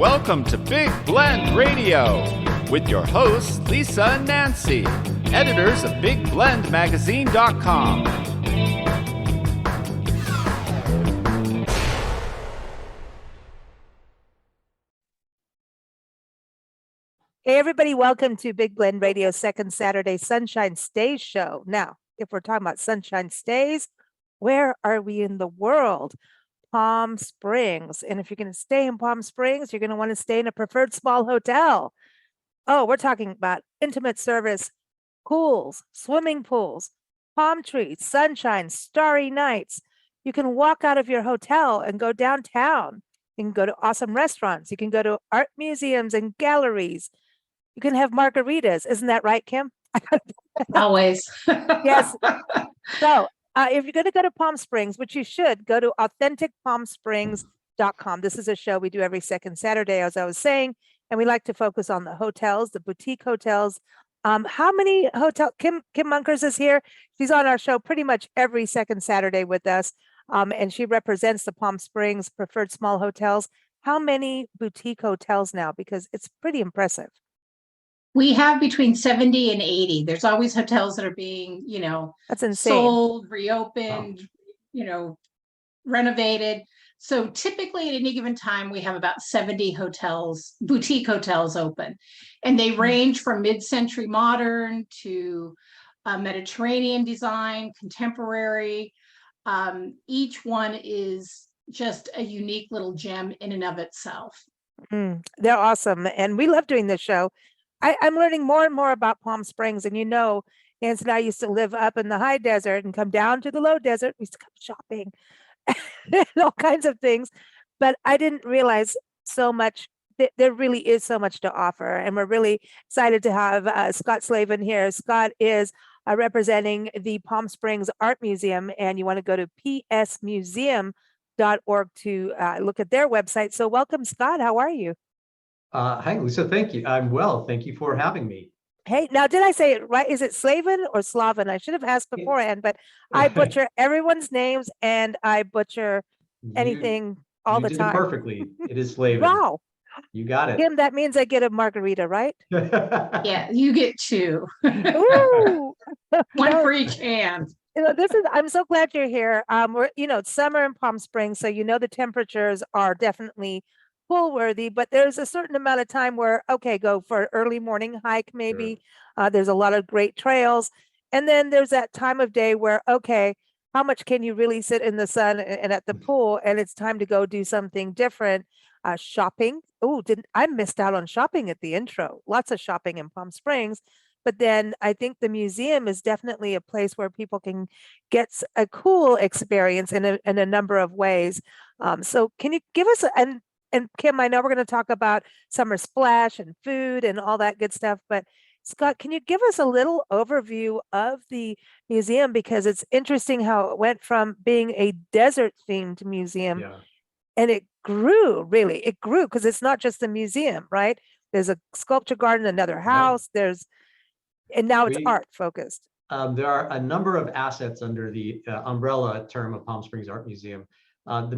Welcome to Big Blend Radio with your hosts, Lisa and Nancy, editors of BigBlendMagazine.com. Hey, everybody, welcome to Big Blend Radio's second Saturday Sunshine Stays show. Now, if we're talking about Sunshine Stays, where are we in the world? Palm Springs. And if you're going to stay in Palm Springs, you're going to want to stay in a preferred small hotel. Oh, we're talking about intimate service, pools, swimming pools, palm trees, sunshine, starry nights. You can walk out of your hotel and go downtown. You can go to awesome restaurants. You can go to art museums and galleries. You can have margaritas. Isn't that right, Kim? Always. Yes. So if you're going to go to Palm Springs, which you should, go to authenticpalmsprings.com. This is a show we do every second Saturday, as I was saying, and we like to focus on the hotels, the boutique hotels. How many Kim Munkers is here? She's on our show pretty much every second Saturday with us, and she represents the Palm Springs preferred small hotels. How many boutique hotels now? Because it's pretty impressive. We have between 70 and 80. There's always hotels that are being, That's insane. Sold, reopened, renovated. So typically at any given time, we have about 70 hotels, boutique hotels open. And they range from mid-century modern to Mediterranean design, contemporary. Each one is just a unique little gem in and of itself. They're awesome. And we love doing this show. I'm learning more and more about Palm Springs. And Nancy and I used to live up in the high desert and come down to the low desert. We used to come shopping and all kinds of things. But I didn't realize so much. There really is so much to offer. And we're really excited to have Scott Slavin here. Scott is representing the Palm Springs Art Museum. And you want to go to psmuseum.org to look at their website. So welcome, Scott. How are you? Hi, Lisa. Thank you. I'm well. Thank you for having me. Hey, now, did I say it right? Is it Slavin or Slavin? I should have asked beforehand, but I butcher everyone's names and I butcher anything all the time. You did it perfectly. It is Slavin. Wow. You got it. Kim, that means I get a margarita, right? Yeah, you get two. Ooh. One for each hand. I'm so glad you're here. It's summer in Palm Springs, so the temperatures are definitely pool worthy, but there's a certain amount of time where, go for an early morning hike, maybe. Sure. There's a lot of great trails. And then there's that time of day where, how much can you really sit in the sun and at the pool? And it's time to go do something different. Shopping. I missed out on shopping at the intro. Lots of shopping in Palm Springs. But then I think the museum is definitely a place where people can get a cool experience in a number of ways. So can you give us and Kim, I know we're going to talk about Summer Splash and food and all that good stuff, but Scott, can you give us a little overview of the museum? Because it's interesting how it went from being a desert-themed museum and it grew because it's not just a museum, right? There's a sculpture garden, another house, and now it's art focused. There are a number of assets under the umbrella term of Palm Springs Art Museum. The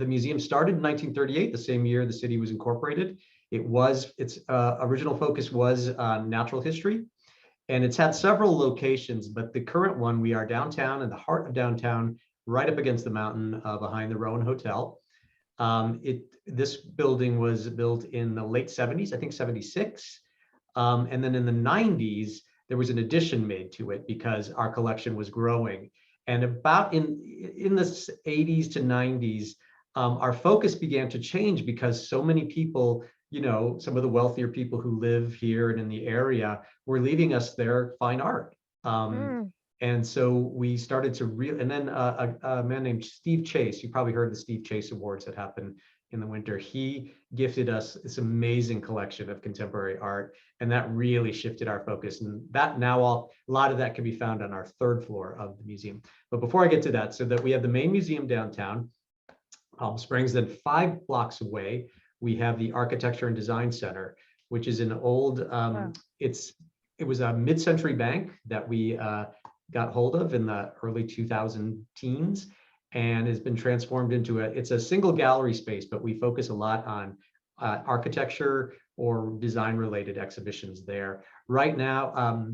museum started in 1938, the same year the city was incorporated. Its original focus was natural history, and it's had several locations, but the current one, we are downtown, in the heart of downtown, right up against the mountain behind the Rowan Hotel. This building was built in the late 70s, I think 76. And then in the 90s, there was an addition made to it because our collection was growing. And about in the 80s to 90s, our focus began to change because so many people, some of the wealthier people who live here and in the area were leaving us their fine art. And so we started to and then a man named Steve Chase, you probably heard of the Steve Chase Awards that happened in the winter. He gifted us this amazing collection of contemporary art, and that really shifted our focus. And that now a lot of that can be found on our third floor of the museum. But before I get to that, so that we have the main museum downtown, Palm Springs, then 5 blocks away, we have the Architecture and Design Center, which is an old, it was a mid-century bank that we got hold of in the early 2000 teens. and has been transformed into it's a single gallery space, but we focus a lot on architecture or design related exhibitions there. Right now,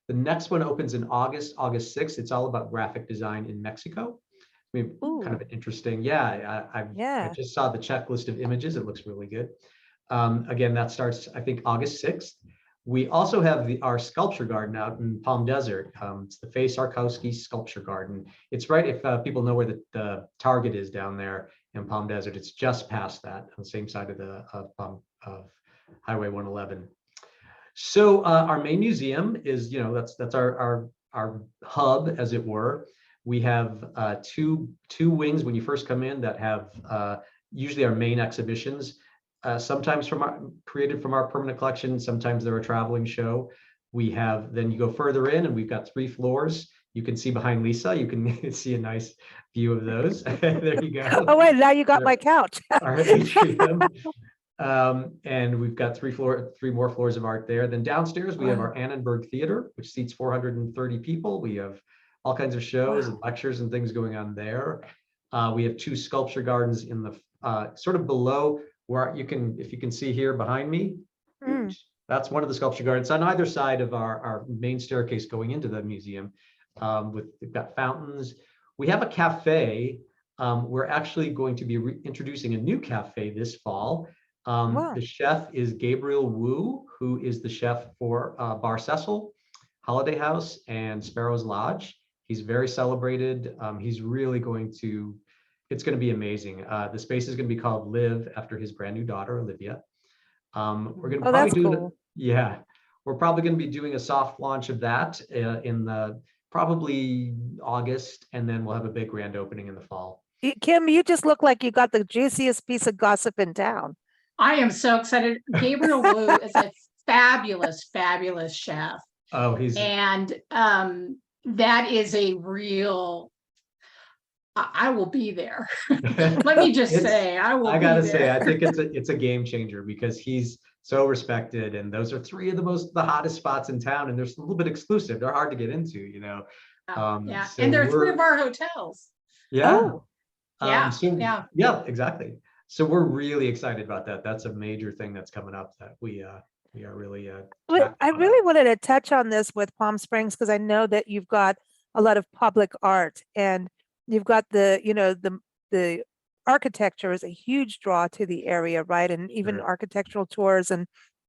the next one opens in August 6th. It's all about graphic design in Mexico. I mean, kind of interesting. Yeah, I just saw the checklist of images. It looks really good. Again, that starts, I think, August 6th. We also have our sculpture garden out in Palm Desert. It's the Faye Sarkowski Sculpture Garden. It's right, if people know where the Target is down there in Palm Desert, it's just past that on the same side of Highway 111. So our main museum is, that's our hub, as it were. We have two wings when you first come in that have usually our main exhibitions. Sometimes created from our permanent collection, sometimes they're a traveling show. Then you go further in and we've got 3 floors. You can see behind Lisa, you can see a nice view of those. There you go. Oh, wait, now you got my couch. Our atrium. And we've got 3 more floors of art there. Then downstairs, we have our Annenberg Theater, which seats 430 people. We have all kinds of shows and lectures and things going on there. We have 2 sculpture gardens in the sort of below, where if you can see here behind me, that's one of the sculpture gardens on either side of our main staircase going into the museum. We've got fountains. We have a cafe. We're actually going to be introducing a new cafe this fall. The chef is Gabriel Wu, who is the chef for Bar Cecil, Holiday House, and Sparrow's Lodge. He's very celebrated. He's really it's going to be amazing. The space is going to be called Live, after his brand new daughter, Olivia. We're going to we're probably going to be doing a soft launch of that in probably August, and then we'll have a big grand opening in the fall. Kim, you just look like you got the juiciest piece of gossip in town. I am so excited. Gabriel Wu is a fabulous, fabulous chef. Oh, that is a real, I will be there. Let me just say, I gotta say, I think it's a game changer because he's so respected, and those are 3 of the hottest spots in town, and they're a little bit exclusive. They're hard to get into, yeah, so and they're 3 of our hotels. Yeah. Yeah, exactly. So we're really excited about that. That's a major thing that's coming up that we are really. I really wanted to touch on this with Palm Springs because I know that you've got a lot of public art, and you've got the architecture is a huge draw to the area, right? And even architectural tours, and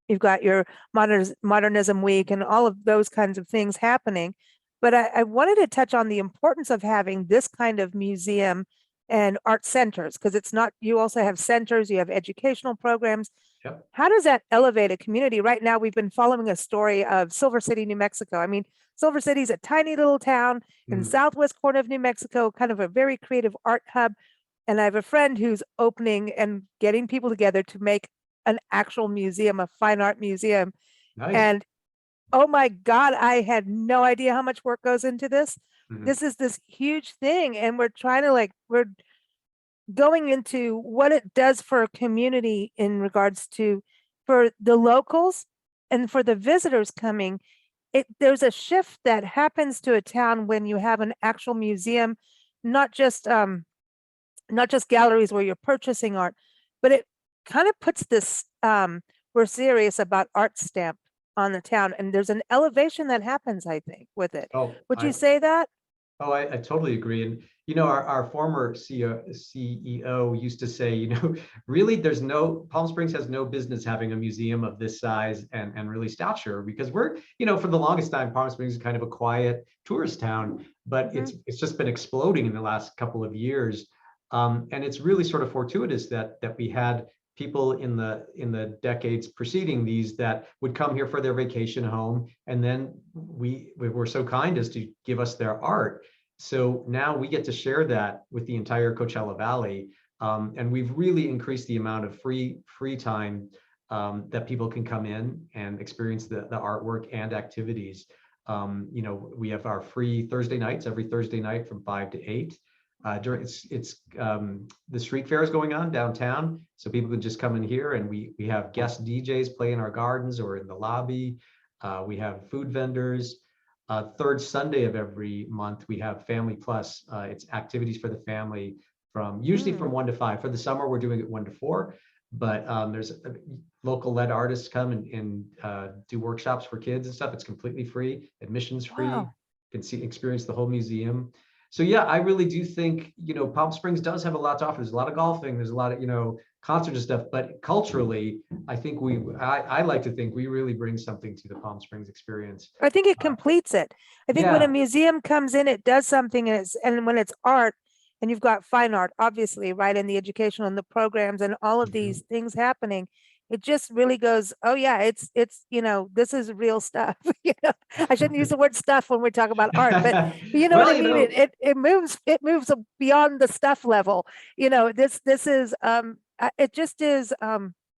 you've got your Modernism Week and all of those kinds of things happening. But I wanted to touch on the importance of having this kind of museum and art centers, because it's not, you also have centers, you have educational programs. Yep. How does that elevate a community? Right now, we've been following a story of Silver City, New Mexico. I mean, Silver City is a tiny little town in southwest corner of New Mexico, kind of a very creative art hub. And I have a friend who's opening and getting people together to make an actual museum, a fine art museum. Nice. And oh my God, I had no idea how much work goes into this. This is this huge thing. And we're trying to we're going into what it does for a community in regards to, for the locals and for the visitors coming. There's a shift that happens to a town when you have an actual museum, not just galleries where you're purchasing art, but it kind of puts this, we're serious about art stamp on the town. And there's an elevation that happens, I think, with it. Would you say that? Oh, I totally agree. And, our former CEO used to say, really Palm Springs has no business having a museum of this size and really stature, because we're, for the longest time, Palm Springs is kind of a quiet tourist town, but it's just been exploding in the last couple of years. And it's really sort of fortuitous that we had people in the decades preceding these that would come here for their vacation home, and then we were so kind as to give us their art. So now we get to share that with the entire Coachella Valley, and we've really increased the amount of free time that people can come in and experience the artwork and activities. We have our free Thursday nights every Thursday night from 5 to 8. The street fair is going on downtown, so people can just come in here, and we have guest DJs play in our gardens or in the lobby. We have food vendors. third Sunday of every month, we have Family Plus. It's activities for the family from usually from 1 to 5. For the summer, we're doing it 1 to 4. But there's local led artists come and do workshops for kids and stuff. It's completely free, admissions free. Wow. You can experience the whole museum. So yeah, I really do think, Palm Springs does have a lot to offer. There's a lot of golfing, there's a lot of, concerts and stuff, but culturally, I think I like to think we really bring something to the Palm Springs experience. I think it completes it. I think when a Yeah. museum comes in, it does something, and when it's art, and you've got fine art, obviously, right, and the educational and the programs and all of these things happening, it just really goes, oh yeah, it's this is real stuff. I shouldn't use the word stuff when we talk about art, but you know what Well, I mean. It moves beyond the stuff level. This is it just is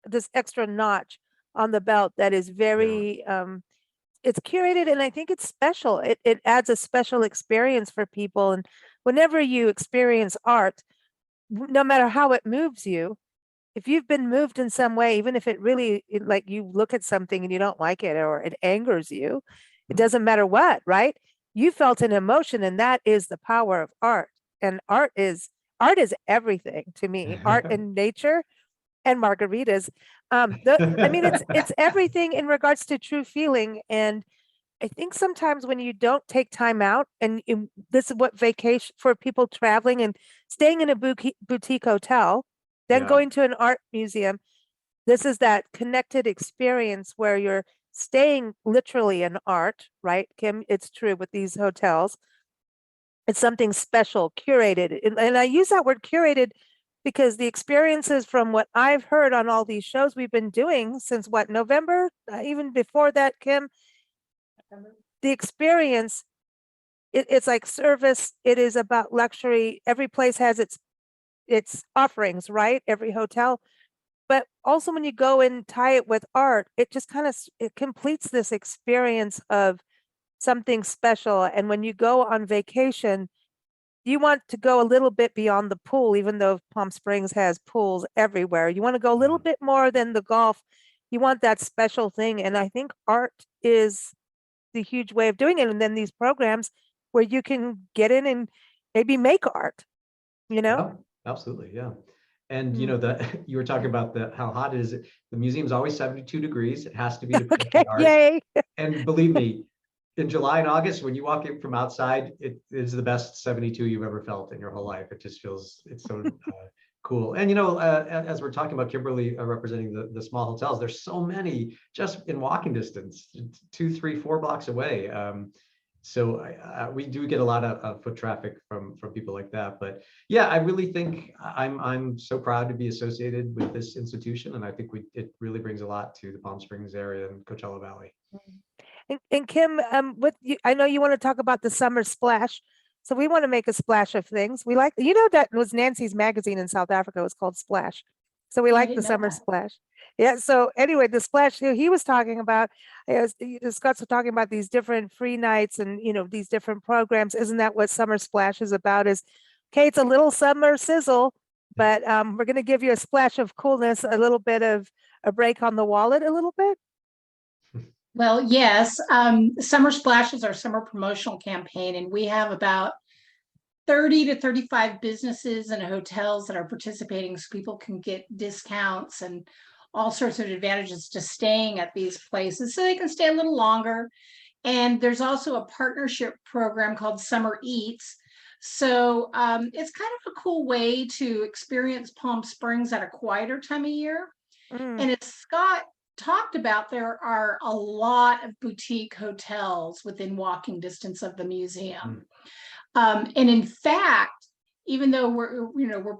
this extra notch on the belt that is very it's curated, and I think it's special. It adds a special experience for people. And whenever you experience art, no matter how it moves you, if you've been moved in some way, even if like you look at something and you don't like it or it angers you, it doesn't matter what, right? You felt an emotion, and that is the power of art. And art is everything to me. Art and nature and margaritas. It's everything in regards to true feeling. And I think sometimes when you don't take time out, and this is what vacation for people traveling and staying in a boutique hotel, then Yeah. going to an art museum, this is that connected experience where you're staying literally in art, right, Kim? It's true with these hotels. It's something special, curated. And I use that word curated because the experiences from what I've heard on all these shows we've been doing since November, even before that, Kim, the experience, it's like service. It is about luxury. Every place has its offerings, right? Every hotel. But also when you go and tie it with art, it just it completes this experience of something special. And when you go on vacation, you want to go a little bit beyond the pool, even though Palm Springs has pools everywhere. You want to go a little bit more than the golf. You want that special thing. And I think art is the huge way of doing it. And then these programs where you can get in and maybe make art, Yeah, absolutely. Yeah. And you were talking about how hot it is. The museum's always 72 degrees. It has to be to protect the art. Yay. And believe me, in July and August, when you walk in from outside, it is the best 72 you've ever felt in your whole life. It just feels, it's so cool. And as we're talking about Kimberly representing the small hotels, there's so many just in walking distance, 2, 3, 4 blocks away. So we do get a lot of foot traffic from people like that. But yeah, I really think I'm so proud to be associated with this institution, and I think it really brings a lot to the Palm Springs area and Coachella Valley. And Kim, with you, I know you want to talk about the summer splash. So we want to make a splash of things. We like, that was Nancy's magazine in South Africa. It was called Splash. So we like the summer splash. Yeah. So anyway, the splash he was talking about, Scott's talking about these different free nights and, these different programs. Isn't that what summer splash is about? Okay, it's a little summer sizzle, but we're going to give you a splash of coolness, a little bit of a break on the wallet a little bit. Well, yes. Summer Splash is our summer promotional campaign, and we have about 30 to 35 businesses and hotels that are participating, so people can get discounts and all sorts of advantages to staying at these places so they can stay a little longer. And there's also a partnership program called Summer Eats. So it's kind of a cool way to experience Palm Springs at a quieter time of year. And as Scott talked about, there are a lot of boutique hotels within walking distance of the museum. And in fact, even though we're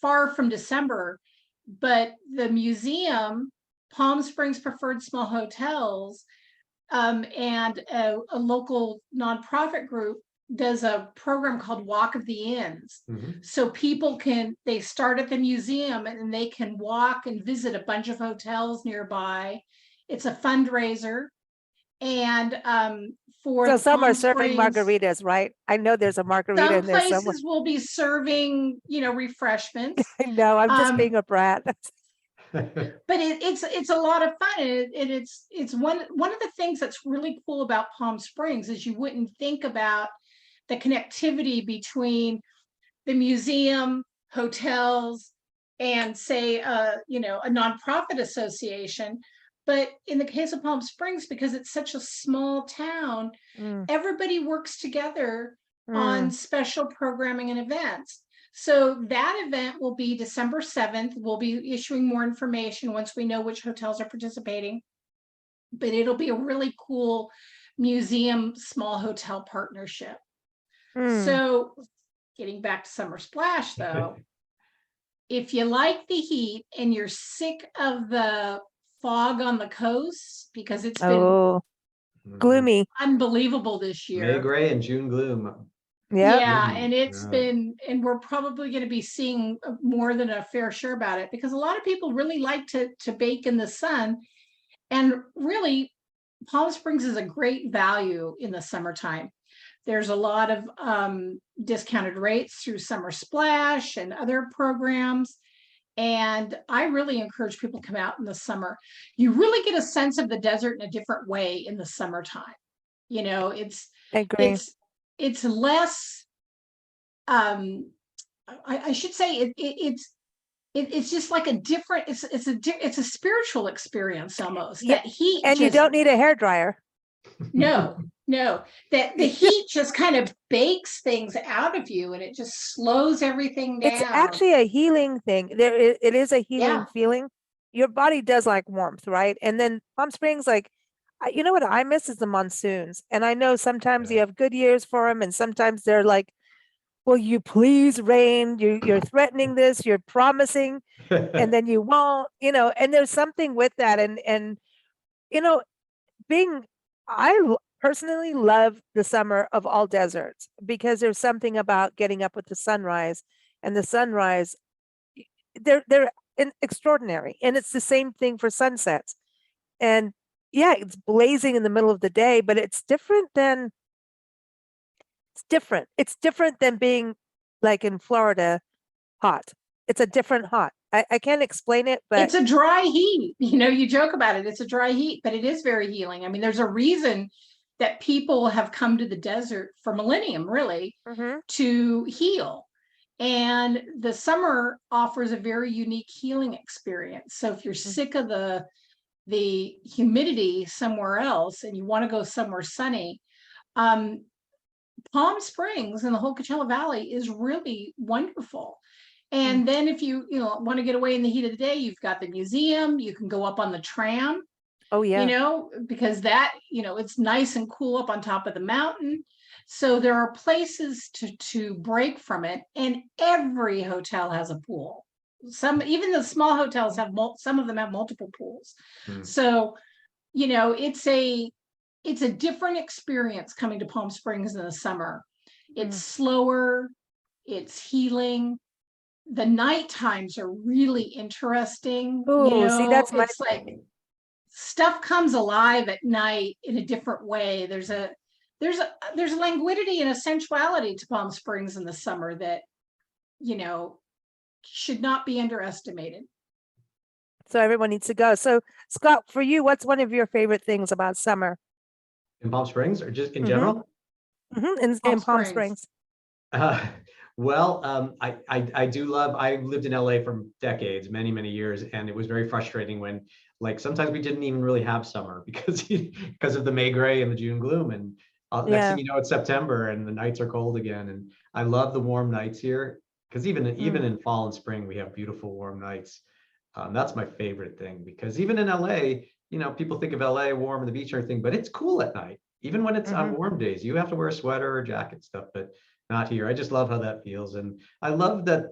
far from December, but the museum, Palm Springs Preferred Small Hotels, and a local nonprofit group does a program called Walk of the Inns. So people they start at the museum and they can walk and visit a bunch of hotels nearby. It's a fundraiser. And so some are serving margaritas, right? I know there's a margarita in there somewhere. Some places will be serving, refreshments. I know, I'm just being a brat. But it's a lot of fun, and it's one of the things that's really cool about Palm Springs is you wouldn't think about the connectivity between the museum, hotels, and say a nonprofit association. But in the case of Palm Springs, because it's such a small town, Mm, everybody works together on mm. special programming and events. So that event will be December 7th. We'll be issuing more information once we know which hotels are participating. But it'll be a really cool museum small hotel partnership. Mm. So getting back to Summer Splash, though, if you like the heat and you're sick of the fog on the coast, because it's been Oh, Mhm. gloomy. unbelievable this May year. gray and June gloom. Yep. Yeah, Mm, and it's yeah. been, and we're probably going to be seeing more than a fair share about it, because a lot of people really like to bake in the sun. And really, Palm Springs is a great value in the summertime. There's a lot of discounted rates through Summer Splash and other programs. And I really encourage people to come out in the summer. You really get a sense of the desert in a different way in the summertime. It's I agree. it's it's less. I should say it's just like a different. It's a spiritual experience almost. Yeah. That heat And you just don't need a hair dryer. no, that the heat just kind of bakes things out of you, and it just slows everything It's down. actually a healing thing. It is a healing Yeah. feeling. Your body does like warmth, right? And then Palm Springs, like, you know what I miss is the monsoons. And I know sometimes you Yeah. have good years for them, and sometimes they're like, "Will you please rain? You're threatening this. You're promising, and then you won't." And there's something with that. And you know, being personally love the summer of all deserts because there's something about getting up with the sunrise, and the sunrise, they're extraordinary, and it's the same thing for sunsets. And yeah, it's blazing in the middle of the day, but it's different than being like in Florida hot. It's a different hot. I can't explain it, but It's a dry heat. You joke about it. It's a dry heat, but it is very healing. I mean, there's a reason that people have come to the desert for millennium, really, Mhm. to heal. And the summer offers a very unique healing experience. So if you're Mm. sick of the humidity somewhere else and you want to go somewhere sunny, um, Palm Springs and the whole Coachella Valley is really wonderful. And then if you want to get away in the heat of the day, you've got the museum. You can go up on the tram, Oh yeah. because that, it's nice and cool up on top of the mountain. So there are places to break from it, and every hotel has a pool. Even the small hotels have some of them have multiple pools. Mm. So, it's a different experience coming to Palm Springs in the summer. It's slower, it's healing. The night times are really interesting. Ooh, see, that's my It's like stuff comes alive at night in a different way. There's a languidity and a sensuality to Palm Springs in the summer that, should not be underestimated. so everyone needs to go. So Scott, for you, what's one of your favorite things about summer? In Palm Springs or just in Mhm. general? In Palm Springs. Uh, well, I do love, I lived in LA for decades, many, many years, and it was very frustrating when, like, sometimes we didn't even really have summer because of the May gray and the June gloom. And next Yeah. thing you know, it's September and the nights are cold again. And I love the warm nights here because even in fall and spring, we have beautiful warm nights. That's my favorite thing because even in LA, people think of LA warm and the beach and everything, but it's cool at night. Even when it's on warm days, you have to wear a sweater or jacket stuff, but not here. I just love how that feels. And I love that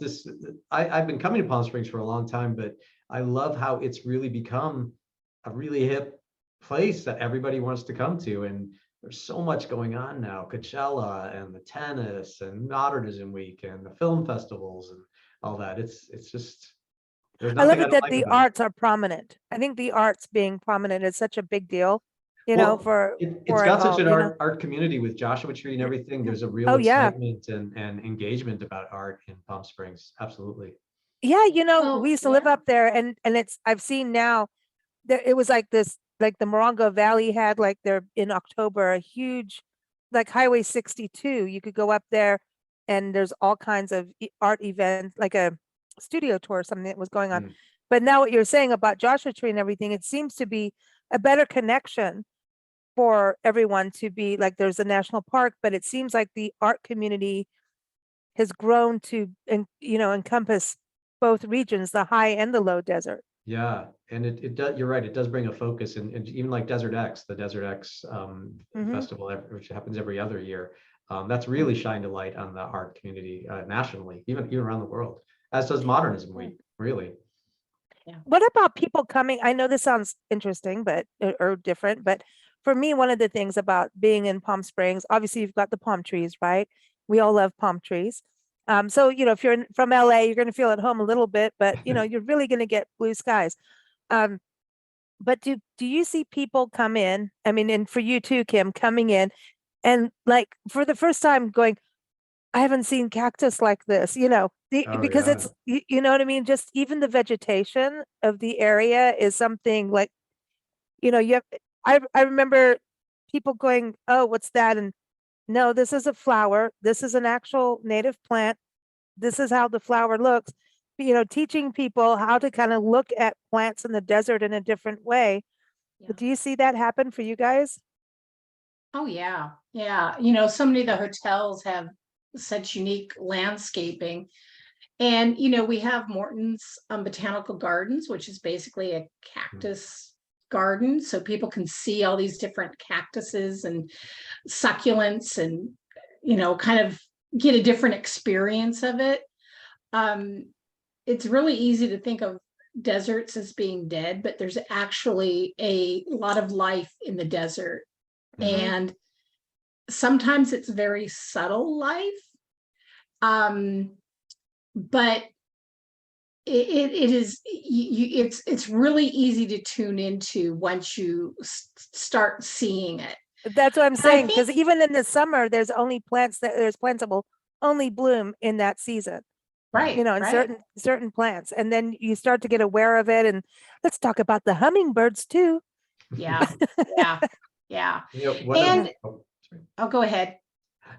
I've been coming to Palm Springs for a long time, but I love how it's really become a really hip place that everybody wants to come to. And there's so much going on now, Coachella and the tennis and Modernism Week and the film festivals and all that. It's just, there's I love nothing I it don't that like the about it. arts are prominent. I think the arts being prominent is such a big deal, Well, for it's it got such all, an art community with Joshua Tree and everything. There's a real Oh yeah. excitement and engagement about art in Palm Springs. Absolutely. Yeah, you know, Well, we used to live yeah. up there, and I've seen now that it was like this, like the Morongo Valley had like there in October, a huge, like Highway 62. You could go up there and there's all kinds of art events, like a studio tour or something that was going on. Mm. But now what you're saying about Joshua Tree and everything, it seems to be a better connection for everyone to be like there's a national park, but it seems like the art community has grown to, encompass both regions, the high and the low desert. Yeah, and it does, you're right, it does bring a focus, and even like Desert X, the Desert X Mhm. festival, which happens every other year. That's really shined a light on the art community nationally, even around the world, as does Modernism Week, really. What about people coming? I know this sounds interesting, but or different, but for me, one of the things about being in Palm Springs, obviously you've got the palm trees, right? We all love palm trees. So if you're from LA, you're going to feel at home a little bit, but you're really going to get blue skies. Um, but do you see people come in? I mean, and for you too, Kim, coming in and like for the first time going, I haven't seen cactus like this, Oh because yeah. it's, you know what I mean? Just even the vegetation of the area is something like, you have, I remember people going, oh, what's that? And no, this is a flower. This is an actual native plant. This is how the flower looks. Teaching people how to kind of look at plants in the desert in a different way. Yeah. Do you see that happen for you guys? Oh, yeah. Yeah. So many of the hotels have such unique landscaping. And, we have Morton's Botanical Gardens, which is basically a cactus garden. So people can see all these different cactuses and succulents and, kind of get a different experience of it. It's really easy to think of deserts as being dead, but there's actually a lot of life in the desert. Mhm. And sometimes it's very subtle life. But it is it's really easy to tune into once you start seeing it. That's what I'm And I saying, because think even in the summer, there's plants that will only bloom in that season, right, and right. certain plants. And then you start to get aware of it. And let's talk about the hummingbirds too. Yeah, yeah, yeah. One of, And sorry. I'll go ahead.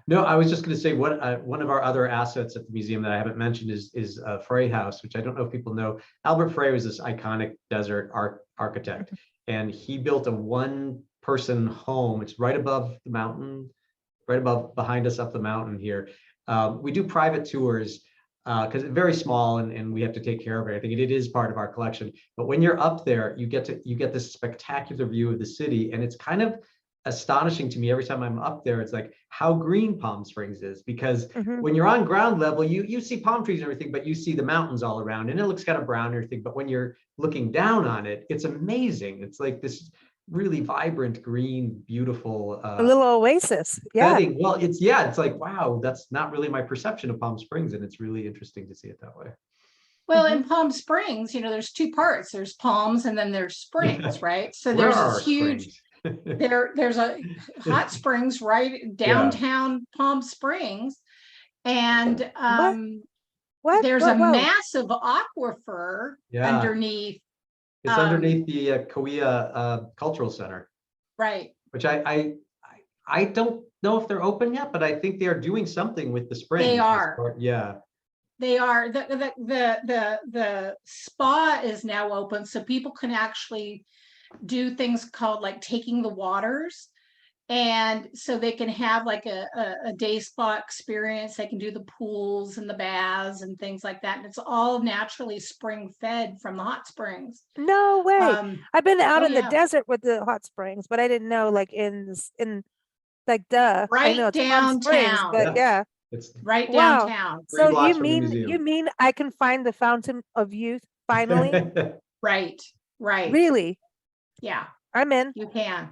No, I was just going to say one of our other assets at the museum that I haven't mentioned is Frey House, which I don't know if people know. Albert Frey was this iconic desert architect, and he built a one-person home. It's right above the mountain, right above behind us up the mountain here. We do private tours because it's very small and we have to take care of everything. It is part of our collection. But when you're up there, you get this spectacular view of the city, and it's kind of astonishing to me every time I'm up there. It's like how green Palm Springs is, because Mhm. when you're on ground level, you see palm trees and everything, but you see the mountains all around, and it looks kind of brown and everything. But when you're looking down on it, it's amazing. It's like this really vibrant green, beautiful A little oasis. Yeah. setting. Well, it's like, wow, that's not really my perception of Palm Springs, and it's really interesting to see it that way. Well, Mhm. in Palm Springs, there's two parts. There's palms and then there's springs, right? So Where there's are this our huge springs? there's a hot springs right Yeah. downtown Palm Springs. And What? What? there's Whoa, a whoa. massive aquifer Yeah, underneath. it's underneath the Kauai Cultural Center, Right. which I don't know if they're open yet, but I think they are doing something with the They springs. are. Yeah. They are. The spa is now open, so people can actually do things called like taking the waters. And so they can have like a day spa experience. They can do the pools and the baths and things like that. And it's all naturally spring fed from the hot springs. No way. I've been out Oh in the yeah. desert with the hot springs, but I didn't know like in like duh. I Right know it's Palm Springs, downtown. but Yeah. yeah. It's Right Wow. downtown. 3 So blocks from the museum. you mean I can find the fountain of youth finally? Right. Right. Really? Yeah. I'm in. You can.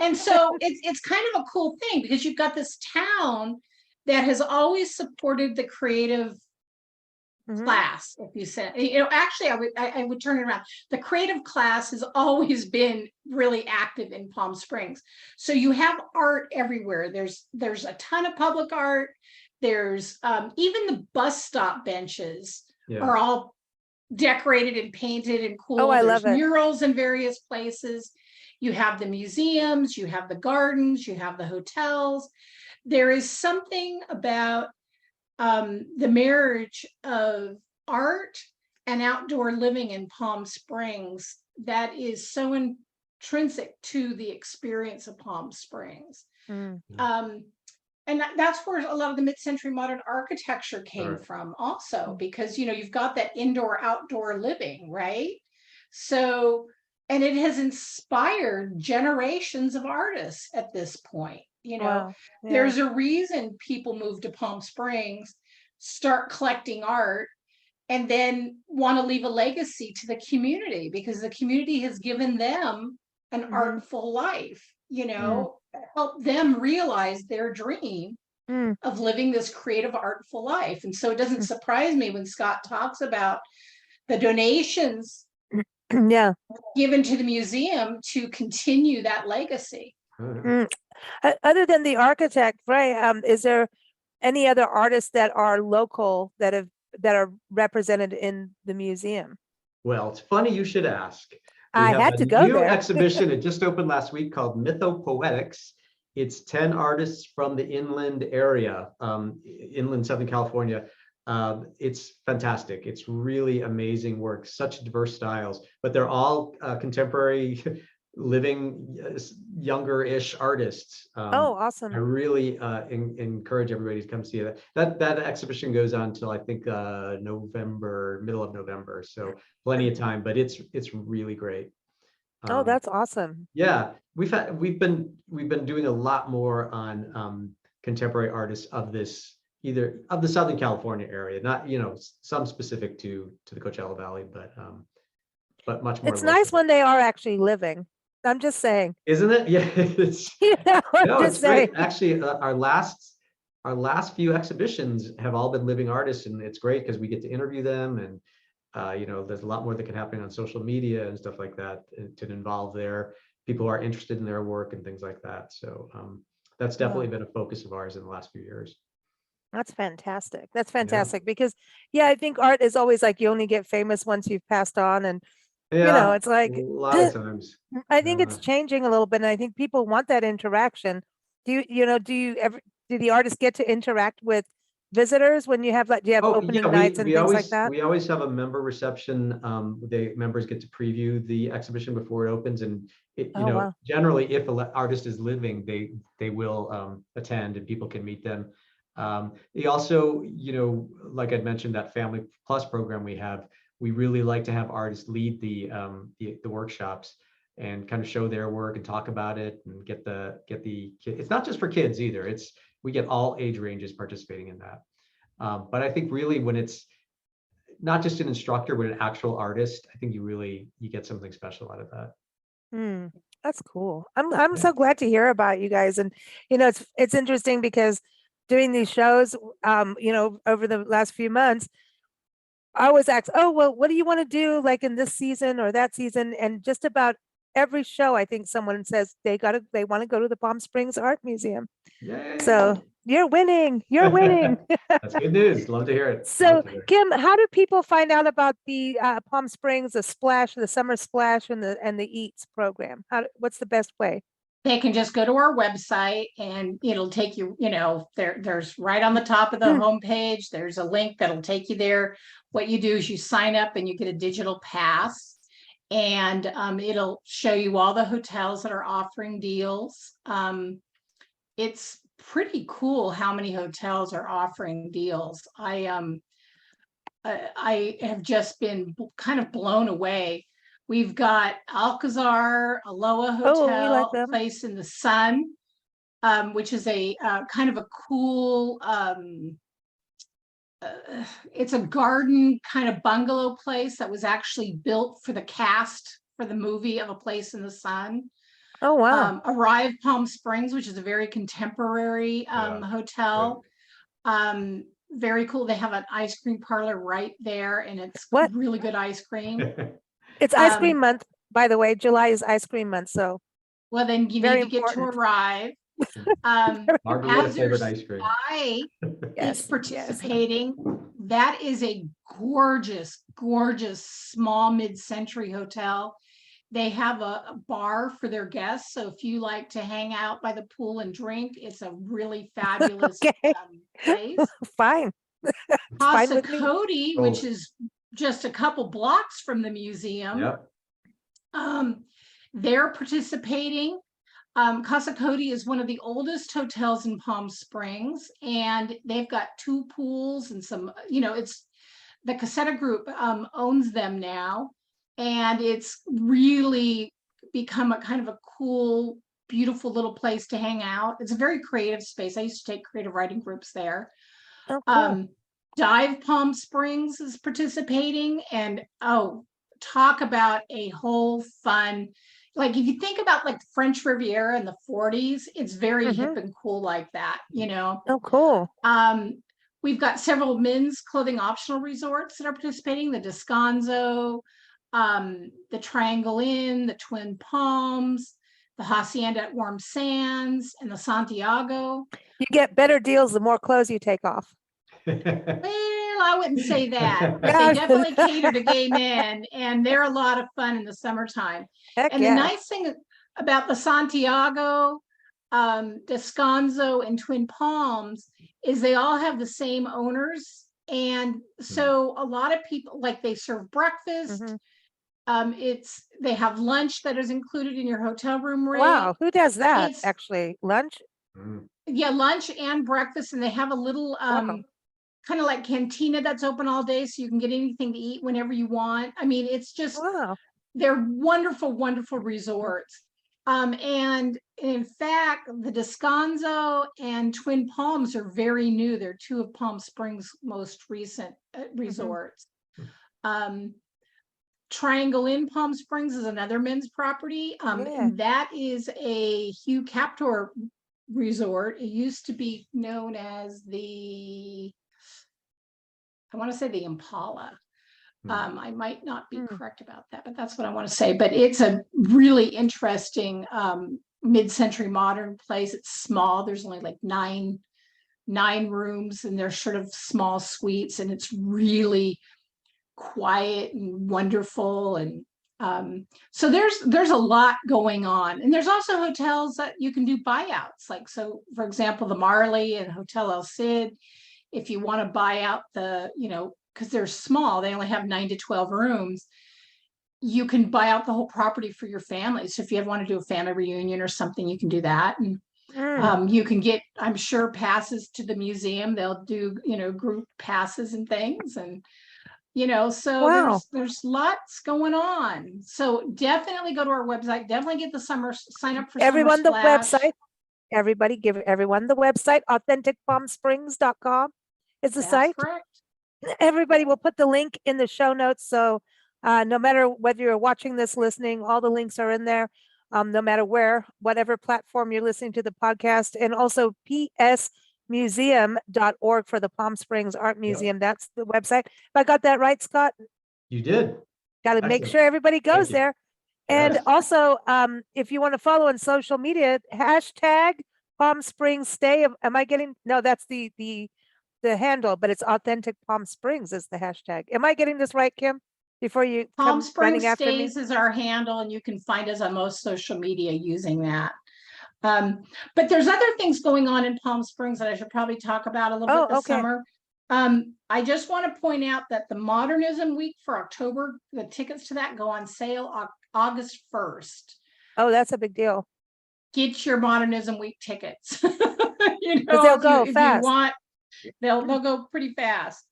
And so it's kind of a cool thing because you've got this town that has always supported the creative Mhm. class. If you said, actually I would turn it around. The creative class has always been really active in Palm Springs. So you have art everywhere. There's a ton of public art. There's even the bus stop benches Yeah. are all decorated and painted and cool. Oh, I There's love it. murals in various places. You have the museums, you have the gardens, you have the hotels. There is something about the marriage of art and outdoor living in Palm Springs that is so intrinsic to the experience of Palm Springs. Mm. And that's where a lot of the mid-century modern architecture came Sure. from also, Mm. because, you know, you've got that indoor outdoor living, right? So, and it has inspired generations of artists at this point. You know, Wow. Yeah. there's a reason people move to Palm Springs, start collecting art, and then want to leave a legacy to the community, because the community has given them an Mhm. artful life, you know, help them realize their dream Mm. of living this creative, artful life. And so it doesn't surprise me when Scott talks about the donations Yeah. given to the museum to continue that legacy. Mm. Other than the architect, right? Is there any other artists that are local that are represented in the museum? Well, it's funny you should ask. We I have had a to go new there. exhibition. It just opened last week called Mythopoetics. It's 10 artists from the inland area, inland Southern California. It's fantastic. It's really amazing work, such diverse styles, but they're all contemporary, living, younger-ish artists. Oh, I awesome. really encourage everybody to come see that. That exhibition goes on till I think November, middle of November. So plenty of time, but it's really great. Oh, that's awesome. Yeah, we've been doing a lot more on contemporary artists of this, either of the Southern California area, not, you know, some specific to the Coachella Valley, but much more It's nice local. when they are actually living. I'm just saying. Isn't it? Yeah, it's You know, I'm no, just it's great. saying. Actually, our last few exhibitions have all been living artists, and it's great because we get to interview them, and you know, there's a lot more that can happen on social media and stuff like that to involve their people who are interested in their work and things like that. So that's definitely been a focus of ours in the last few years. That's fantastic. That's fantastic because, yeah, I think art is always like you only get famous once you've passed on, and you know, Yeah, it's like a lot of times. I think it's changing a little bit, and I think people want that interaction. Do the artists get to interact with visitors when you have do you have opening nights and things like that? We always have a member reception. The members get to preview the exhibition before it opens, and Wow. generally, if an artist is living, they will attend and people can meet them. They also, you know, like I'd mentioned, that Family Plus program we have. We really like to have artists lead the workshops and kind of show their work and talk about it and get the it's not just for kids either. We get all age ranges participating in that. But I think really when it's not just an instructor, but an actual artist, I think you get something special out of that. That's cool. I'm so glad to hear about you guys. And you know, it's interesting because doing these shows, you know, over the last few months, I always ask, oh, well, what do you want to do like in this season or that season? And just about every show, I think someone says they want to go to the Palm Springs Art Museum. Yay. So you're winning. You're winning. That's good news. Love to hear it. So Kim, how do people find out about the Palm Springs, the Splash, the Summer Splash, and the Eats program? What's the best way? They can just go to our website and it'll take you, you know, there's right on the top of the homepage, there's a link that'll take you there. What you do is you sign up and you get a digital pass, and it'll show you all the hotels that are offering deals. It's pretty cool how many hotels are offering deals. I have just been kind of blown away. We've got Alcazar, Aloha Hotel, we like them. a place in the sun, which is a kind of a cool, it's a garden kind of bungalow place that was actually built for the cast for the movie of A Place in the Sun. Oh, wow. Arrive Palm Springs, which is a very contemporary hotel. Very cool. They have an ice cream parlor right there, and it's really good ice cream. It's ice cream month, by the way. July is ice cream month, so. Well, then you need to get to Arrive. Margarita flavored ice cream. Is participating. That is a gorgeous, gorgeous small mid-century hotel. They have a bar for their guests. So if you like to hang out by the pool and drink, it's a really fabulous Okay. place. Fine. It's fine Casa with me. Cody, Oh. which is just a couple blocks from the museum. Yep. They're participating. Casa Cody is one of the oldest hotels in Palm Springs, and they've got 2 pools and some, it's the Casetta Group owns them now, and it's really become a kind of a cool, beautiful little place to hang out. It's a very creative space. I used to take creative writing groups there. Oh, cool. Dive Palm Springs is participating, and talk about a whole fun, like if you think about like French Riviera in the 40s, it's very hip and cool like that, Oh, cool. We've got several men's clothing optional resorts that are participating, the Descanso, the Triangle Inn, the Twin Palms, the Hacienda at Warm Sands, and the Santiago. You get better deals the more clothes you take off. Well, I wouldn't say that, but Yeah. they definitely cater to gay men, and they're a lot of fun in the summertime. Heck And yeah. the nice thing about the Santiago, Descanso, and Twin Palms is they all have the same owners. And so a lot of people, like, they serve breakfast. They have lunch that is included in your hotel room rate. Wow. Who does that It's- actually? Lunch? Yeah, lunch and breakfast, and they have a little Wow. kind of like cantina that's open all day, so you can get anything to eat whenever you want. I mean, it's just, Wow. they're wonderful, wonderful resorts. And in fact, the Descanso and Twin Palms are very new. They're 2 of Palm Springs' most recent resorts. Triangle Inn Palm Springs is another men's property. And that is a Hugh Captor resort. It used to be known as I want to say the Impala. I might not be correct about that, but that's what I want to say. But it's a really interesting mid-century modern place. It's small. There's only like nine rooms, and they're sort of small suites, and it's really quiet and wonderful. And so there's a lot going on. And there's also hotels that you can do buyouts. Like, so for example, the Marley and Hotel El Cid, if you want to buy out because they're small, they only have 9 to 12 rooms, you can buy out the whole property for your family. So if you ever want to do a family reunion or something, you can do that. And you can get, I'm sure, passes to the museum. They'll do, group passes and things. And, so Wow. there's lots going on. So definitely go to our website. Definitely get the sign up for Everyone, Summer the Splash. website. Everybody, give everyone the website. AuthenticPalmSprings.com is the That's site. correct. Everybody will put the link in the show notes. So no matter whether you're watching this, listening, all the links are in there. No matter where, whatever platform you're listening to the podcast, and also psmuseum.org for the Palm Springs Art Museum. That's the website. If I got that right, Scott, You did. got to make Excellent. sure everybody goes you. there. And Yes. also, if you want to follow on social media, hashtag Palm Springs Stay. Am I getting? No, that's the handle, but it's Authentic Palm Springs is the hashtag. Am I getting this right, Kim? Before you Palm come running Springs after me. Stays is our handle, and you can find us on most social media using that. But there's other things going on in Palm Springs that I should probably talk about a little bit this summer. I just want to point out that the Modernism Week for October, the tickets to that go on sale August 1st. Oh, that's a big deal. Get your Modernism Week tickets. Because they'll go if you fast. want, they'll go pretty fast.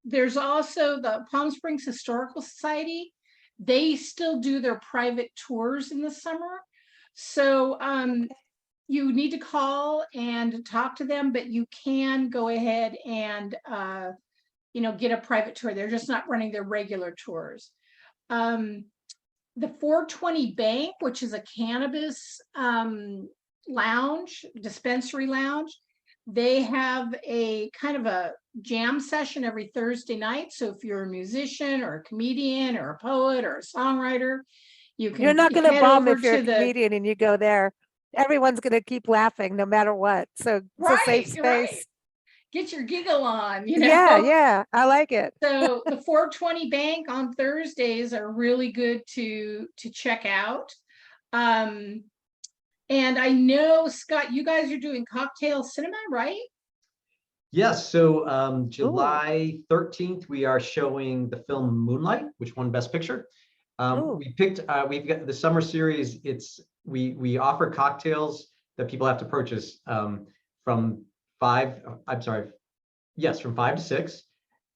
There's also the Palm Springs Historical Society. They still do their private tours in the summer. So you need to call and talk to them, but you can go ahead and get a private tour. They're just not running their regular tours. The 420 Bank, which is a cannabis lounge, dispensary lounge, they have a kind of a jam session every Thursday night. So if you're a musician or a comedian or a poet or a songwriter, you're not going to bomb if you're a comedian and you go there. Everyone's going to keep laughing no matter what. So it's a safe space. Right. get your giggle on, you know? Yeah, I like it. So the 420 Bank on Thursdays are really good to check out. And I know, Scott, you guys are doing cocktail cinema, right? Yes, so Ooh. July 13th, we are showing the film Moonlight, which won Best Picture. Ooh. We've got the summer series. We offer cocktails that people have to purchase from 5 to 6.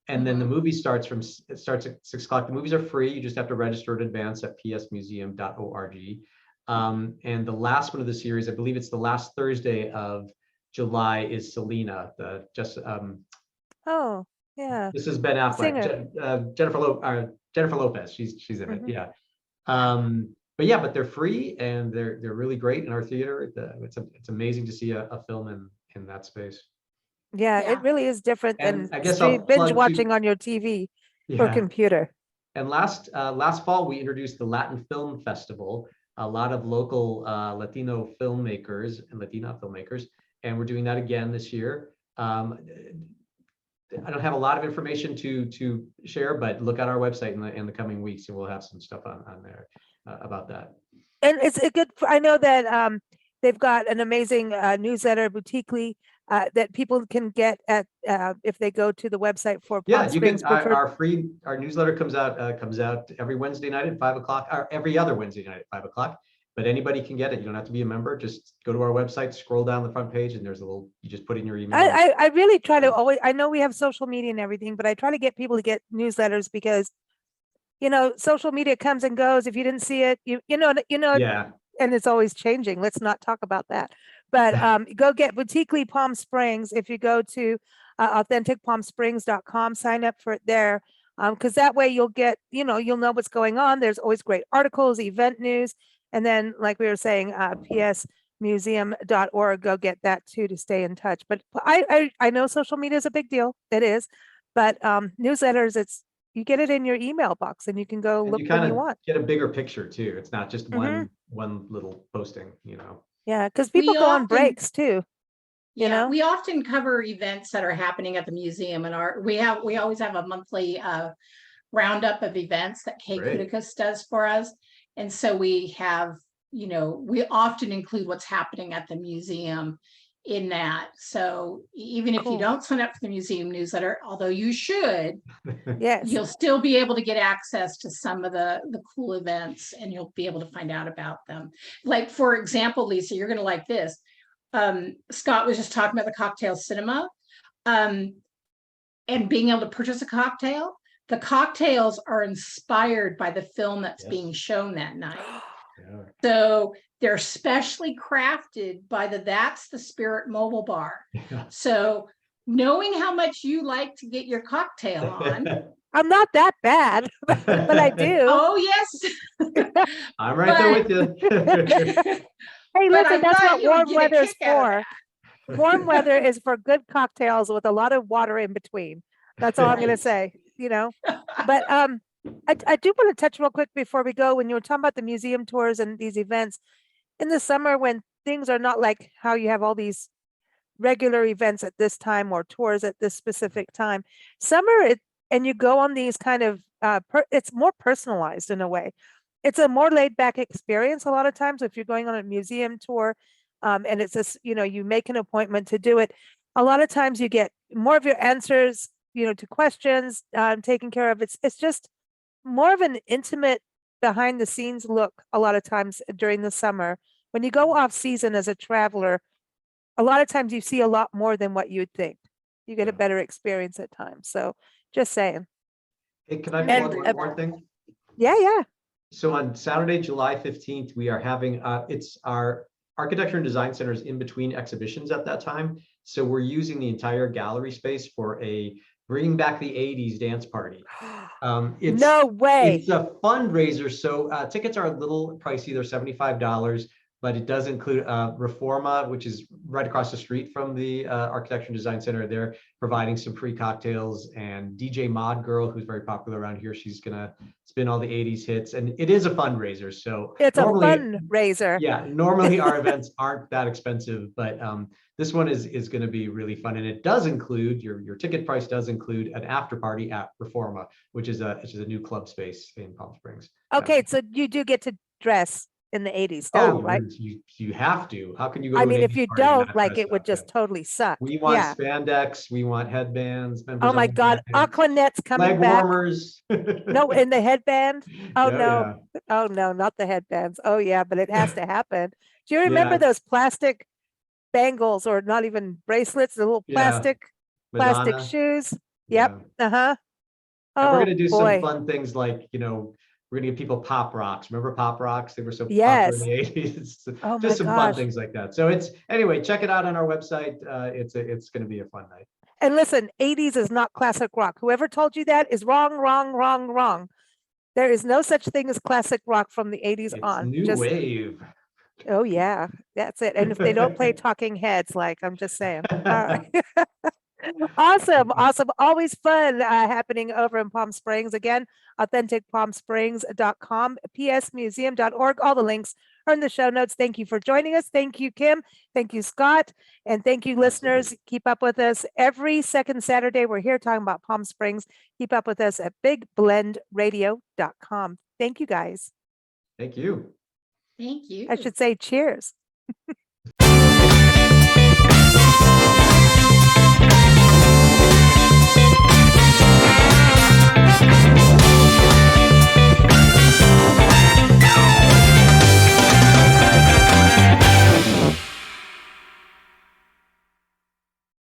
And then the movie starts at 6 o'clock. The movies are free. You just have to register in advance at psmuseum.org. And the last one of the series, I believe it's the last Thursday of July, is Selena. Oh, yeah. This is Ben Affleck, Singer. Jennifer Lopez. She's in it. Yeah. But they're free and they're really great in our theater. It's amazing to see a film in that space. Yeah, Yeah. it really is different And than I guess I'll binge plug watching on your TV or Yeah. computer. And last fall, we introduced the Latin Film Festival. A lot of local Latino filmmakers and Latina filmmakers, and we're doing that again this year. I don't have a lot of information to share, but look at our website in the coming weeks, and we'll have some stuff on there about that. And it's a good, I know that they've got an amazing newsletter, Boutiquely, that people can get at if they go to the website for Palm Springs Preferred. Our newsletter comes out every Wednesday night at 5 o'clock, or every other Wednesday night at 5 o'clock. But anybody can get it. You don't have to be a member. Just go to our website, scroll down the front page, and there's you just put in your email. I really try to always, I know we have social media and everything, but I try to get people to get newsletters because, social media comes and goes. If you didn't see it, Yeah. and it's always changing. Let's not talk about that. But go get Boutiquely Palm Springs. If you go to authenticpalmsprings.com, sign up for it there. Because that way you'll get, you'll know what's going on. There's always great articles, event news. And then, like we were saying, psmuseum.org, go get that too to stay in touch. But I know social media is a big deal. It is. But newsletters, you get it in your email box and you can go look when you want. Get a bigger picture too. It's not just one little posting, Yeah, because people go on breaks too. We often cover events that are happening at the museum, and we always have a monthly roundup of events that Kay Kudikas does for us. And so we have, we often include what's happening at the museum in that. So even if you don't sign up for the museum newsletter, although you should, yes, you'll still be able to get access to some of the cool events, and you'll be able to find out about them. Like, for example, Lisa, you're going to like this. Scott was just talking about the cocktail cinema and being able to purchase a cocktail. The cocktails are inspired by the film that's being shown that night. So they're specially crafted by That's the Spirit mobile bar. So knowing how much you like to get your cocktail on. I'm not that bad, but I do. Oh, yes. I'm right there with you. Hey, listen, that's what warm weather is for. Warm weather is for good cocktails with a lot of water in between. That's all I'm going to say, But I do want to touch real quick before we go. When you were talking about the museum tours and these events in the summer, when things are not like how you have all these regular events at this time or tours at this specific time, summer, and you go on these kind of, it's more personalized in a way. It's a more laid back experience a lot of times if you're going on a museum tour and it's just, you make an appointment to do it. A lot of times you get more of your answers, to questions taken care of. It's just more of an intimate behind the scenes look a lot of times during the summer. When you go off season as a traveler, a lot of times you see a lot more than what you'd think. You get a better experience at times. So just saying. Hey, can I plug one more thing? Yeah. So on Saturday, July 15th, we are having, it's our Architecture and Design Center is in between exhibitions at that time. So we're using the entire gallery space for a Bringing Back the 80s dance party. No way. It's a fundraiser. So tickets are a little pricey. They're $75. but it does include Reforma, which is right across the street from the Architecture and Design Center. They're providing some free cocktails, and DJ Mod Girl, who's very popular around here, she's gonna spin all the 80s hits, and it is a fundraiser. So It's a normally, fundraiser. yeah, normally our events aren't that expensive, but this one is going to be really fun, and it does include your ticket price does include an after party at Reforma, which is a new club space in Palm Springs. Okay, so you do get to dress in the 80s Oh, style, right? you have to. How can you go I to an mean, if 80s you party and don't, not like, dress it would up? just totally suck. We want Yeah. spandex, we want headbands, members Oh my only God, jackets, Aquanet's coming leg back. warmers. No, in the headband. Oh Yeah, no. Oh no, not the headbands. Oh yeah, but it has to happen. Do you yeah, remember yeah, those plastic bangles, or not even bracelets, the little yeah. plastic Madonna. shoes? Yep. Yeah. Uh-huh. And we're Oh gonna do some boy. fun things like, we're gonna give people pop rocks. Remember pop rocks? They were so popular in Yes. the 80s. Oh my Just some fun gosh. things like that. So anyway, check it out on our website. It's gonna be a fun night. And listen, 80s is not classic rock. Whoever told you that is wrong, wrong, wrong, wrong. There is no such thing as classic rock from the 80s It's on. new Just, wave. oh yeah, that's it. And if they don't play Talking Heads, like, I'm just saying. All right. Awesome. Awesome. Always fun happening over in Palm Springs. Again, authenticpalmsprings.com, psmuseum.org. All the links are in the show notes. Thank you for joining us. Thank you, Kim. Thank you, Scott. And thank you, listeners. Keep up with us every second Saturday. We're here talking about Palm Springs. Keep up with us at bigblendradio.com. Thank you, guys. Thank you. Thank you. I should say cheers.